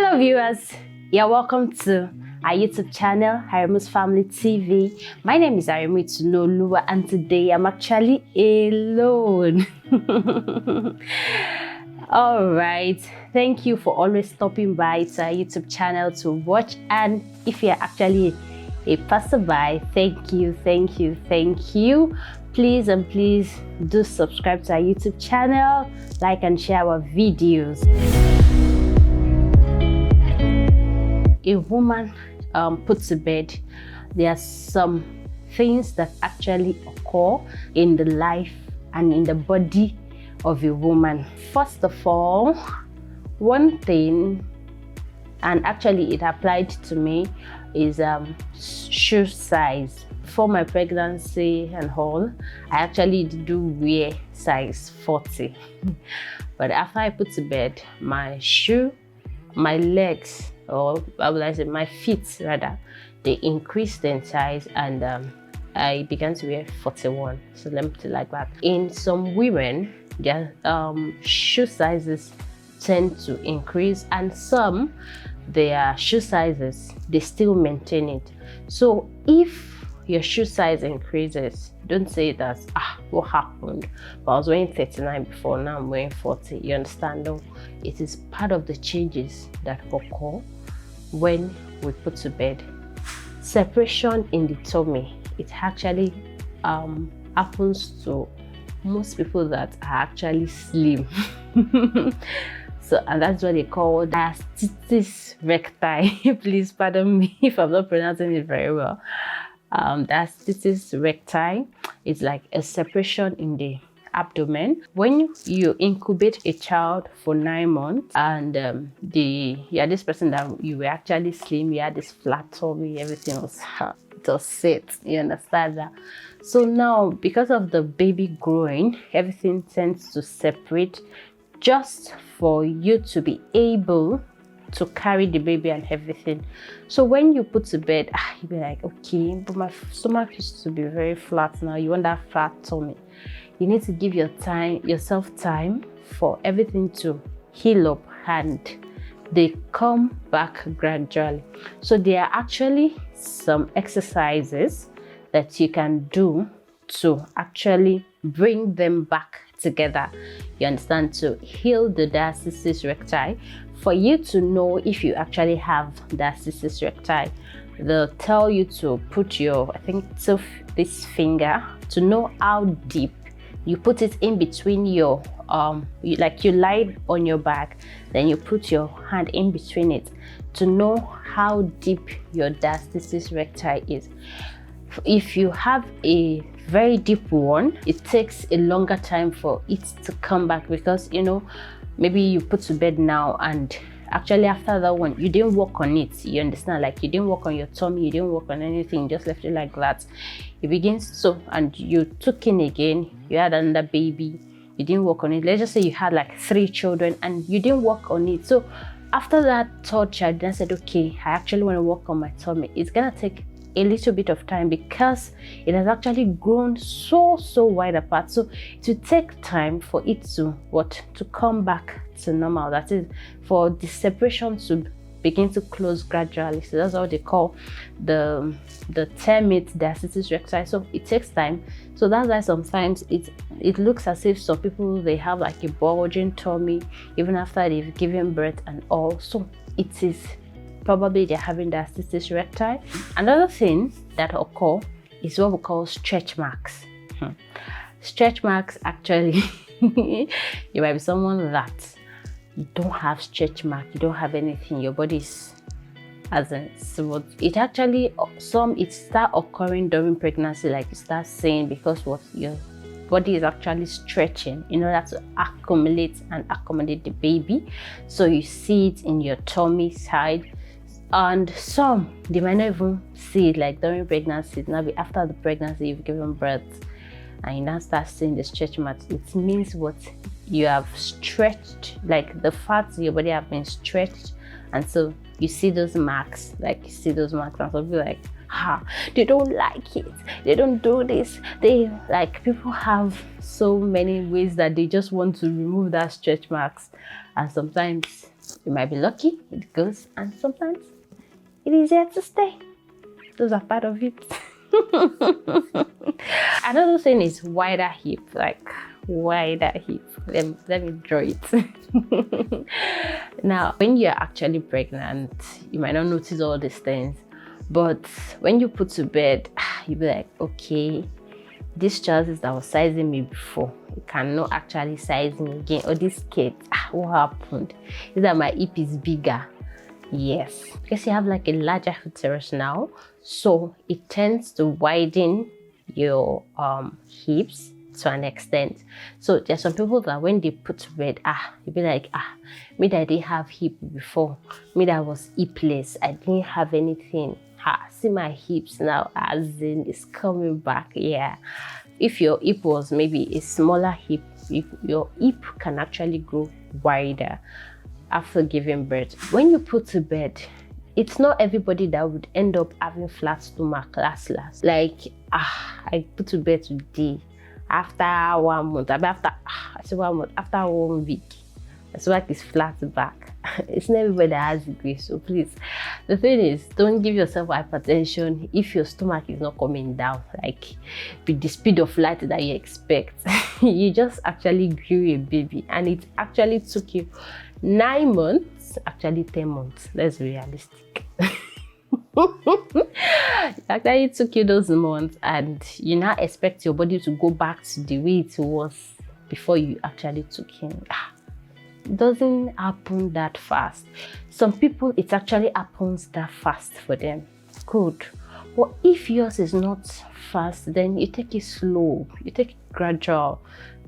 Hello viewers, you're welcome to our YouTube channel, Harimu's Family TV. My name is itunu, and today I'm actually alone. All right, thank you for always stopping by to our YouTube channel to watch, and if you're actually a passerby, thank you. Please do subscribe to our YouTube channel, like and share our videos. A woman put to bed, there are some things that actually occur in the life and in the body of a woman. First of all, one thing, and actually it applied to me, is shoe size. For my pregnancy and all, I actually do wear size 40. But after I put to bed, my legs, or I would say my feet rather, they increased in size, and I began to wear 41. So let me put it like that. In some women, their shoe sizes tend to increase, and some, their shoe sizes, they still maintain it. So if your shoe size increases, don't say it as, what happened? But I was wearing 39 before, now I'm wearing 40. You understand? No, it is part of the changes that occur when we put to bed. Separation in the tummy, it actually happens to most people that are actually slim. So, and that's what they call diastasis recti. Please pardon me if I'm not pronouncing it very well. Diastasis recti is like a separation in the abdomen. When you incubate a child for 9 months, and this person that you were actually slim, you had this flat tummy, everything was set. You understand that? So now, because of the baby growing, everything tends to separate, just for you to be able to carry the baby and everything. So when you put to bed, you'll be like, okay, but my stomach used to be very flat. Now you want that flat tummy. You need to give yourself time for everything to heal up, and they come back gradually. So there are actually some exercises that you can do to actually bring them back together. You understand? To heal the diastasis recti. For you to know if you actually have diastasis recti, they'll tell you to put your, this finger, to know how deep. You put it in between your, you lie on your back, then you put your hand in between it to know how deep your diastasis recti is. If you have a very deep one, it takes a longer time for it to come back, because maybe you put to bed now, and actually after that one you didn't work on it. You understand? Like, you didn't work on your tummy, you didn't work on anything, just left it like that. It begins and you took in again, you had another baby, you didn't work on it. Let's just say you had like 3 children and you didn't work on it. So after that third child, then I said, okay, I actually want to work on my tummy. It's gonna take a little bit of time, because it has actually grown so wide apart. So it will take time for it to come back to normal. That is, for the separation to begin to close gradually. So that's what they call the termite diastasis recti. So it takes time. So that's why sometimes it looks as if some people, they have like a bulging tummy even after they've given birth and all. So it is probably they're having diastasis recti. Another thing that occur is what we call stretch marks. Stretch marks, actually, you might be someone that you don't have stretch mark, you don't have anything, your body is so it actually, it start occurring during pregnancy, like you start saying, because your body is actually stretching in order to accumulate and accommodate the baby. So you see it in your tummy side, and some, they might not even see it like during pregnancy. Now after the pregnancy, you've given birth and you now start seeing the stretch marks. It means what you have stretched, like the fats in your body have been stretched, and so you see those marks, and some people like, they don't like it, they don't do this. People have so many ways that they just want to remove that stretch marks, and sometimes You might be lucky, it goes, and sometimes it is here to stay. Those are part of it. Another thing is wider hip, like wider hip. Let me draw it. Now, when you're actually pregnant, you might not notice all these things, but when you put to bed, you'll be like, okay, these trousers that was sizing me before, it cannot actually size me again. Or this skirt, what happened? Is that my hip is bigger? Yes, because you have like a larger uterus now, so it tends to widen your hips to an extent. So there's some people that when they put to bed, you'll be like, me that I didn't have hip before, me that was hipless, I didn't have anything. See my hips now, as in it's coming back. Yeah, if your hip was maybe a smaller hip, your hip can actually grow wider after giving birth. When you put to bed, it's not everybody that would end up having flat stomach last. Like, I put to bed today, after 1 month, after 1 week, my stomach is flat back. It's not everybody that has it, so please, the thing is, don't give yourself hypertension if your stomach is not coming down like with the speed of light that you expect. You just actually grew a baby, and it actually took you 9 months, actually 10 months. Let's be realistic. Actually, it took you those months, and you now expect your body to go back to the way it was before you actually took him. It doesn't happen that fast. Some people, it actually happens that fast for them. Good. But if yours is not fast, then you take it slow, you take it gradual.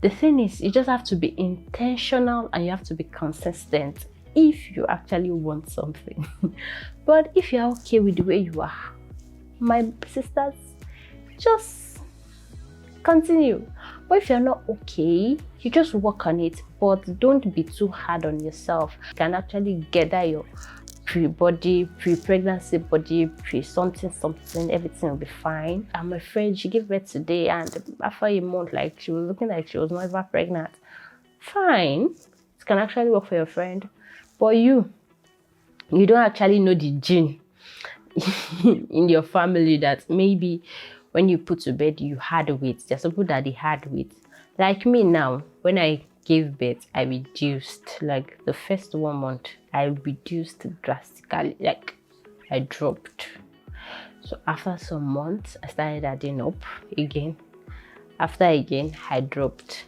The thing is, you just have to be intentional and you have to be consistent if you actually want something. But if you're okay with the way you are, my sisters, just continue. But if you're not okay, you just work on it, but don't be too hard on yourself. You can actually gather your pre-body, pre-pregnancy body, pre-something, everything will be fine. And my friend, she gave birth today, and after a month, like, she was looking like she was not ever pregnant. Fine, it can actually work for your friend. But you don't actually know the gene in your family that maybe when you put to bed, you had weight. There's some people that they had weight. Like me now, when I gave birth, I reduced. Like the first 1 month, I reduced drastically. Like I dropped. So after some months, I started adding up again. After again, I dropped.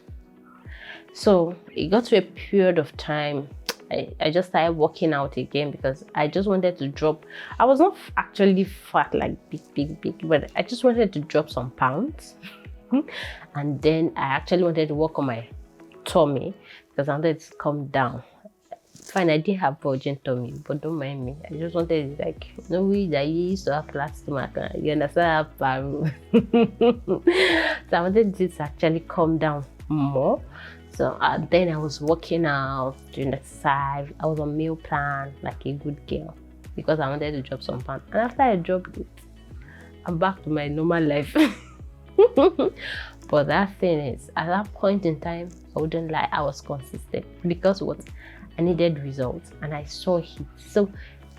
So it got to a period of time, I just started working out again because I just wanted to drop. I was not actually fat, like big, but I just wanted to drop some pounds. And then I actually wanted to work on my tummy because I wanted to come down. Fine, I did have virgin tummy, but don't mind me. I just wanted, like, no way that you used to have flat stomach. You understand? So I wanted this to actually come down more. So then I was working out, doing exercise. I was on meal plan like a good girl because I wanted to drop some pounds. And after I dropped it, I'm back to my normal life. But that thing is, at that point in time, I wouldn't lie, I was consistent because what? I needed results and I saw it. So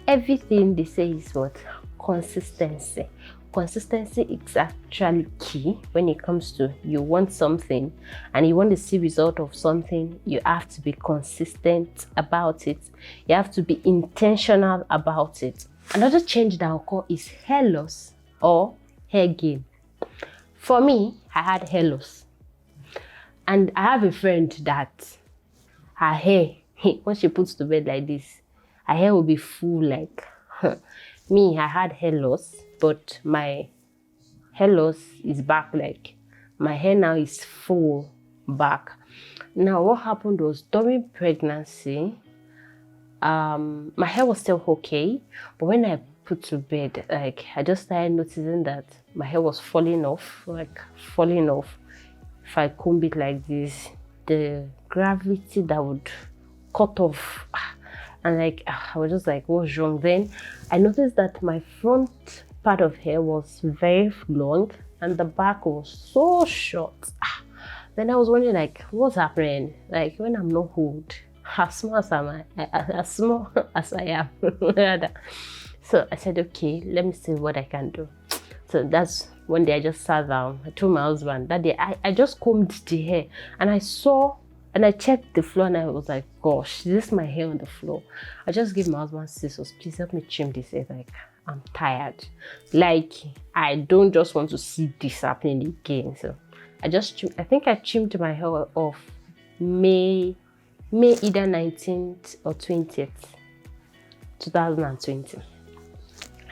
everything they say is what? Consistency. Consistency is actually key when it comes to you want something and you want to see result of something. You have to be consistent about it. You have to be intentional about it. Another change that occurs is hair loss or hair gain. For me, I had hair loss, and I have a friend that her hair, when she puts to bed like this, her hair will be full like me. I had hair loss, but my hair loss is back. Like my hair now is full back. Now what happened was during pregnancy, my hair was still okay, but when I put to bed, like I just started noticing that my hair was falling off. If I comb it like this, the gravity that would cut off, and like I was just like, what's wrong? Then I noticed that my front part of hair was very long and the back was so short. Then I was wondering, like, what's happening? Like, when I'm not old, as small as as small as I am. Rather. So I said, okay, let me see what I can do. So that's one day I just sat down. I told my husband that day I just combed the hair, and I saw and I checked the floor, and I was like, gosh, is this my hair on the floor? I just gave my husband scissors. Please help me trim this hair. Like, I'm tired. Like, I don't just want to see this happening again. So I just trimmed. I think I trimmed my hair off May either 19th or 20th, 2020.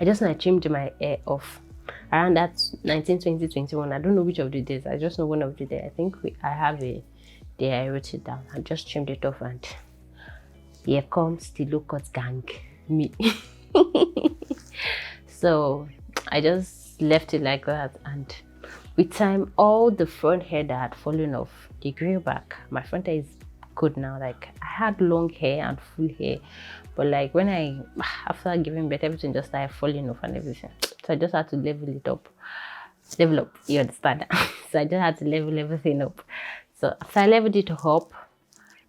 I trimmed my hair off around that 19, 20, 21. I don't know which of the days. I just know one of the days. I think I have a day I wrote it down. I just trimmed it off, and here comes the low-cut gang, me. So I just left it like that, and with time, all the front hair that had fallen off, they grew back. My front hair is good now. Like, I had long hair and full hair, but like when after giving birth, everything just started falling off and everything. So I just had to level it up. You understand? So I just had to level everything up. So after I leveled it up,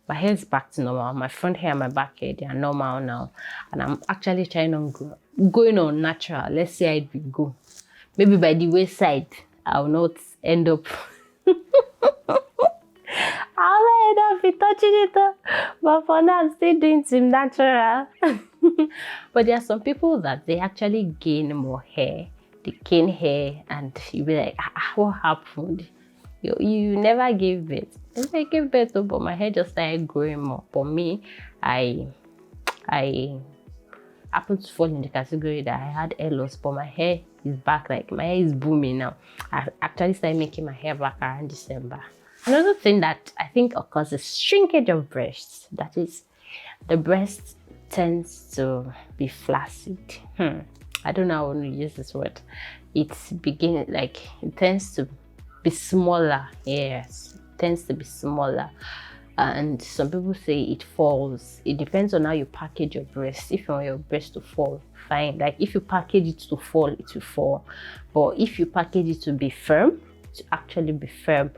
my hair is back to normal. My front hair and my back hair, they are normal now. And I'm actually trying on going on natural. Let's say I go. Maybe by the waist side, I'll not end up. I'll end up be touching it. But for now, I'm still doing some natural. But there are some people that they actually gain more hair. They gain hair, and you'll be like, what happened? You never gave birth. I gave birth, but my hair just started growing more. For me, I happened to fall in the category that I had hair loss, but my hair is back. Like, my hair is booming now. I actually started making my hair back around December. Another thing that I think occurs is shrinkage of breasts. That is, the breast tends to be flaccid. I don't know how I want to use this word. It tends to be smaller. Yes, it tends to be smaller. And some people say it falls. It depends on how you package your breast. If you want your breast to fall, fine. Like, if you package it to fall, it will fall. But if you package it to be firm, to actually be firm.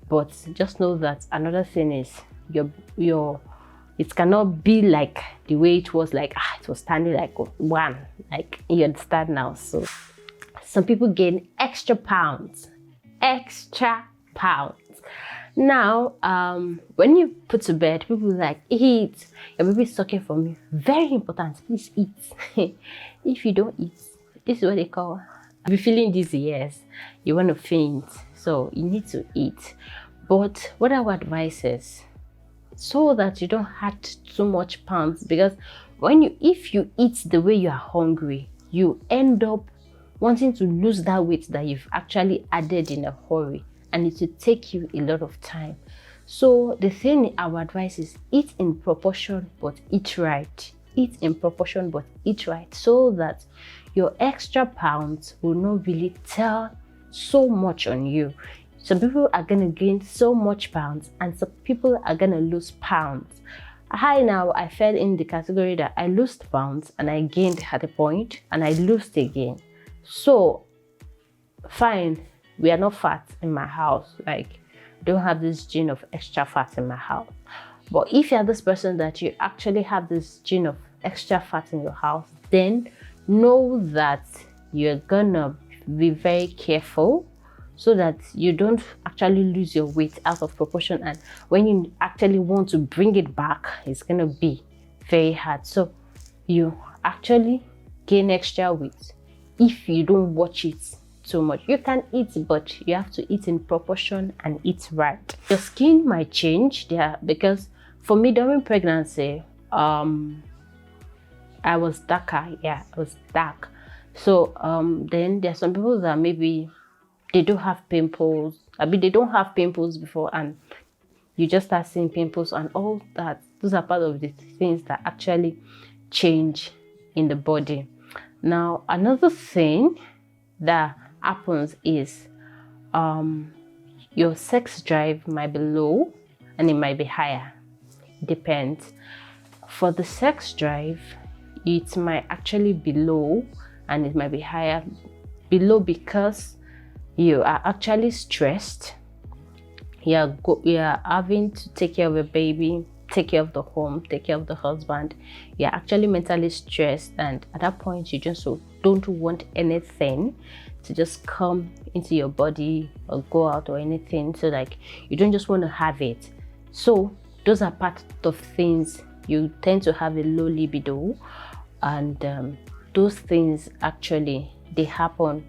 But just know that another thing is it cannot be like the way it was, like it was standing like one. Like, you understand now. So some people gain extra pounds. Now, when you put to bed, people like, eat. Your baby is sucking for me. Very important. Please eat. If you don't eat, this is what they call, if you're feeling dizzy, yes, you want to faint. So you need to eat. But what our advice is, so that you don't add too much pounds, because if you eat the way you are hungry, you end up wanting to lose that weight that you've actually added in a hurry, and it will take you a lot of time. So the thing, our advice is, eat in proportion but eat right. Eat in proportion but eat right, so that your extra pounds will not really tell so much on you. Some people are going to gain so much pounds, and some people are going to lose pounds. I fell in the category that I lost pounds and I gained at a point, and I lost again. So fine, we are not fat in my house. Like, don't have this gene of extra fat in my house. But if you're this person that you actually have this gene of extra fat in your house, then know that you're gonna be very careful, so that you don't actually lose your weight out of proportion, and when you actually want to bring it back, it's gonna be very hard. So you actually gain extra weight if you don't watch it too much. You can eat, but you have to eat in proportion and eat right. Your skin might change there, because for me during pregnancy, I was darker. Yeah, I was dark. So then there are some people that maybe they do have pimples. They don't have pimples before, and you just start seeing pimples and all that. Those are part of the things that actually change in the body. Now, another thing that happens is your sex drive might be low and it might be higher. Depends. For the sex drive, it might actually be low and it might be higher. Below because you are actually stressed. You are having to take care of a baby, take care of the home, take care of the husband. You're actually mentally stressed, and at that point you just don't want anything to just come into your body or go out or anything. So like you don't just want to have it. So those are part of things. You tend to have a low libido, and those things actually they happen,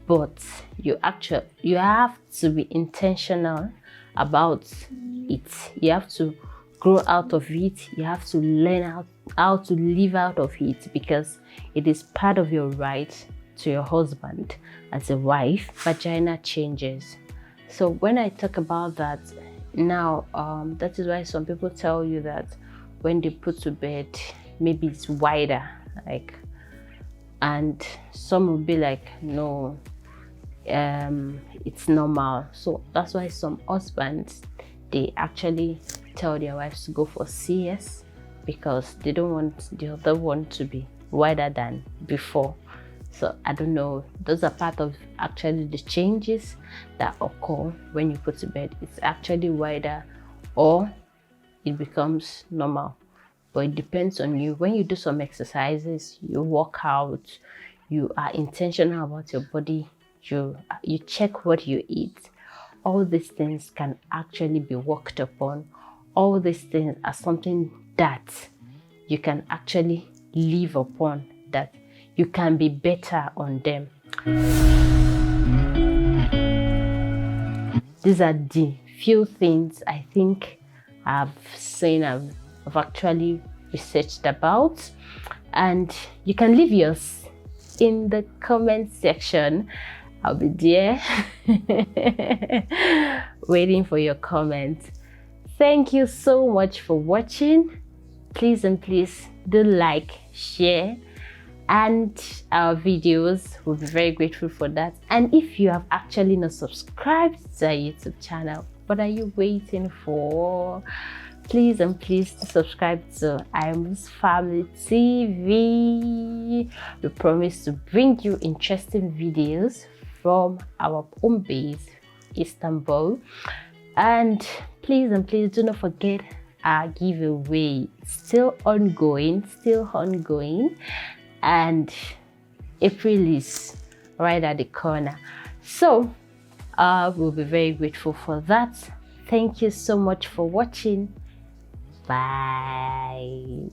but you have to be intentional about it. You have to grow out of it. You have to learn how to live out of it, because it is part of your right to your husband as a wife. Vagina changes. So when I talk about that now, that is why some people tell you that when they put to bed, maybe it's wider, like, and some will be like, no, it's normal. So that's why some husbands, they actually tell their wives to go for CS, because they don't want the other one to be wider than before. So I don't know, those are part of actually the changes that occur when you put to bed. It's actually wider or it becomes normal, but it depends on you. When you do some exercises, you work out, you are intentional about your body, you check what you eat, all these things can actually be worked upon. All these things are something that you can actually live upon, that you can be better on them. These are the few things I think I've seen, I've actually researched about, and you can leave yours in the comment section. I'll be there waiting for your comments. Thank you so much for watching. Please do like, share, and our videos. We'll be very grateful for that. And if you have actually not subscribed to our YouTube channel, what are you waiting for? Please subscribe to IM's Family TV. We promise to bring you interesting videos from our home base, Istanbul. And please do not forget our giveaway. Still ongoing, and April is right at the corner. So we'll be very grateful for that. Thank you so much for watching. Bye.